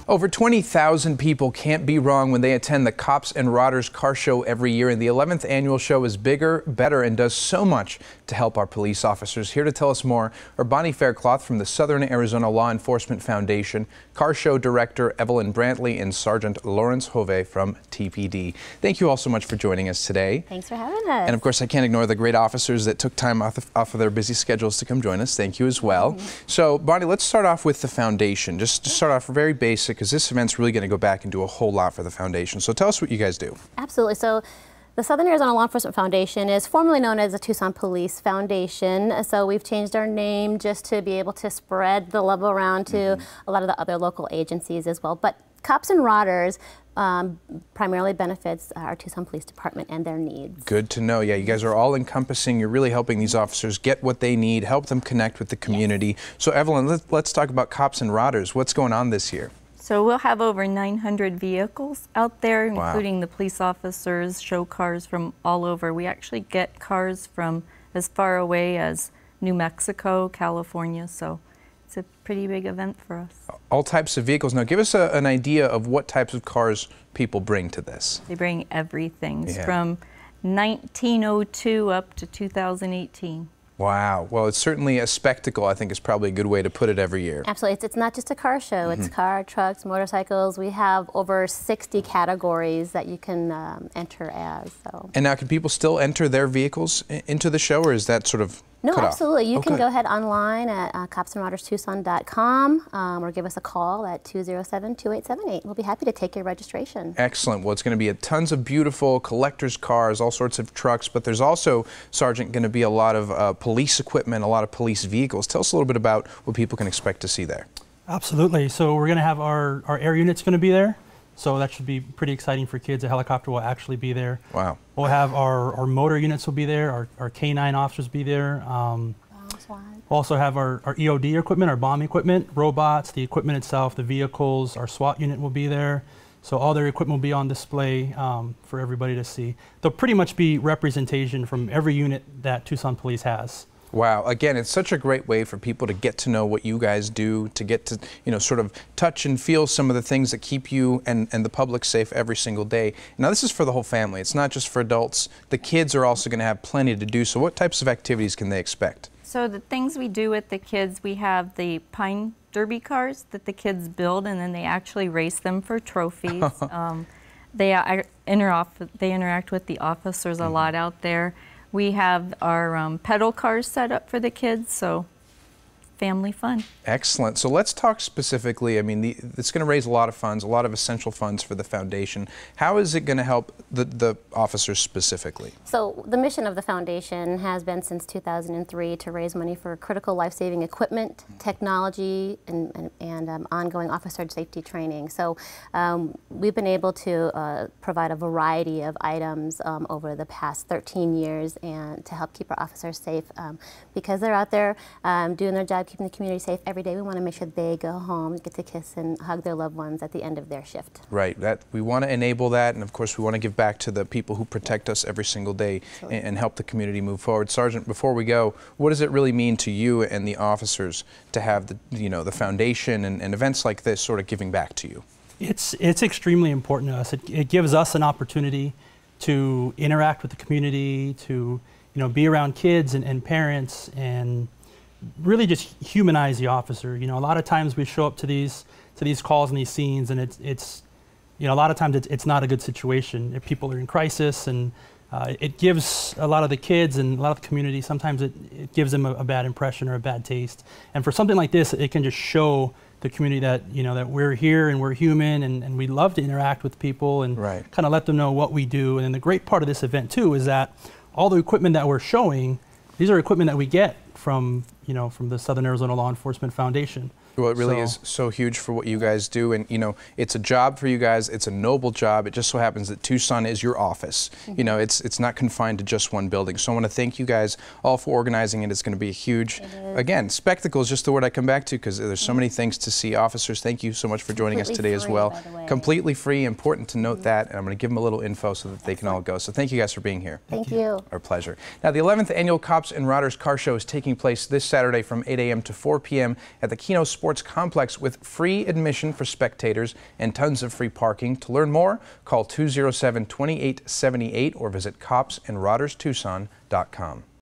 Over 20,000 people can't be wrong when they attend the Cops and Rodders car show every year, and the 11th annual show is bigger, better, and does so much to help our police officers. Here to tell us more are Bonnie Faircloth from the Southern Arizona Law Enforcement Foundation, car show director Evelyn Brantley, and Sergeant Lawrence Hove from TPD. Thank you all so much for joining us today. Thanks for having us. And of course, I can't ignore the great officers that took time off of their busy schedules to come join us. Thank you as well. So, Bonnie, let's start off with the foundation. Just to start off very basic, because this event's really going to go back and do a whole lot for the foundation. So tell us what you guys do. Absolutely. So the Southern Arizona Law Enforcement Foundation is formerly known as the Tucson Police Foundation. So we've changed our name just to be able to spread the love around to a lot of the other local agencies as well. But Cops and Rodders primarily benefits our Tucson Police Department and their needs. Good to know. Yeah, you guys are all encompassing. You're really helping these officers get what they need, help them connect with the community. Yes. So Evelyn, let's talk about Cops and Rodders. What's going on this year? So we'll have over 900 vehicles out there, including the police officers, show cars from all over. We actually get cars from as far away as New Mexico, California, so it's a pretty big event for us. All types of vehicles. Now give us an idea of what types of cars people bring to this. They bring everything from 1902 up to 2018. Wow. Well, it's certainly a spectacle, I think is probably a good way to put it every year. Absolutely. It's not just a car show. It's car, trucks, motorcycles. We have over 60 categories that you can enter as. So. And now, can people still enter their vehicles into the show, or is that sort of No, absolutely. You can go ahead online at copsandrodderstucson.com or give us a call at 207-2878. We'll be happy to take your registration. Excellent. Well, it's going to be tons of beautiful collector's cars, all sorts of trucks, but there's also, Sergeant, going to be a lot of police equipment, a lot of police vehicles. Tell us a little bit about what people can expect to see there. Absolutely. So we're going to have our air units going to be there. So that should be pretty exciting for kids. A helicopter will actually be there. Wow. We'll have our motor units will be there, our K9 officers be there. We'll also have our EOD equipment, our bomb equipment, robots, the equipment itself, the vehicles, our SWAT unit will be there. So all their equipment will be on display for everybody to see. There'll pretty much be representation from every unit that Tucson Police has. Wow. Again, it's such a great way for people to get to know what you guys do, to get to, sort of touch and feel some of the things that keep you and the public safe every single day. Now, this is for the whole family. It's not just for adults. The kids are also going to have plenty to do. So what types of activities can they expect? So the things we do with the kids, we have the Pine Derby cars that the kids build, and then they actually race them for trophies. They interact with the officers a lot out there. We have our pedal cars set up for the kids, so family fun. Excellent. So let's talk specifically, I mean, it's going to raise a lot of funds, a lot of essential funds for the foundation. How is it going to help the officers specifically? So the mission of the foundation has been since 2003 to raise money for critical life-saving equipment, technology, and ongoing officer safety training. So we've been able to provide a variety of items over the past 13 years and to help keep our officers safe because they're out there doing their job, keeping the community safe every day. We want to make sure they go home, get to kiss and hug their loved ones at the end of their shift. Right. We want to enable that, and of course we want to give back to the people who protect us every single day and help the community move forward. Sergeant, before we go, what does it really mean to you and the officers to have the foundation and events like this sort of giving back to you? It's extremely important to us. It gives us an opportunity to interact with the community, to be around kids and parents, and really just humanize the officer. A lot of times we show up to these calls and these scenes, and it's a lot of times it's not a good situation. If people are in crisis, and it gives a lot of the kids and a lot of the community, sometimes it gives them a bad impression or a bad taste. And for something like this, it can just show the community that that we're here and we're human, and we love to interact with people and kind of let them know what we do. And then the great part of this event too is that all the equipment that we're showing, these are equipment that we get from from the Southern Arizona Law Enforcement Foundation. Well, it really is so huge for what you guys do, and it's a job for you guys. It's a noble job. It just so happens that Tucson is your office. It's not confined to just one building. So I want to thank you guys all for organizing it. It's going to be a huge, again, spectacle is just the word I come back to because there's so many things to see. Officers, thank you so much for joining us today as well. Completely free, important to note that, and I'm going to give them a little info so that they can all go. So thank you guys for being here. Thank you. Our pleasure. Now, the 11th annual Cops and Rodders car show is taking taking place this Saturday from 8 a.m. to 4 p.m. at the Keno Sports Complex with free admission for spectators and tons of free parking. To learn more, call 207-2878 or visit copsandrodderstucson.com.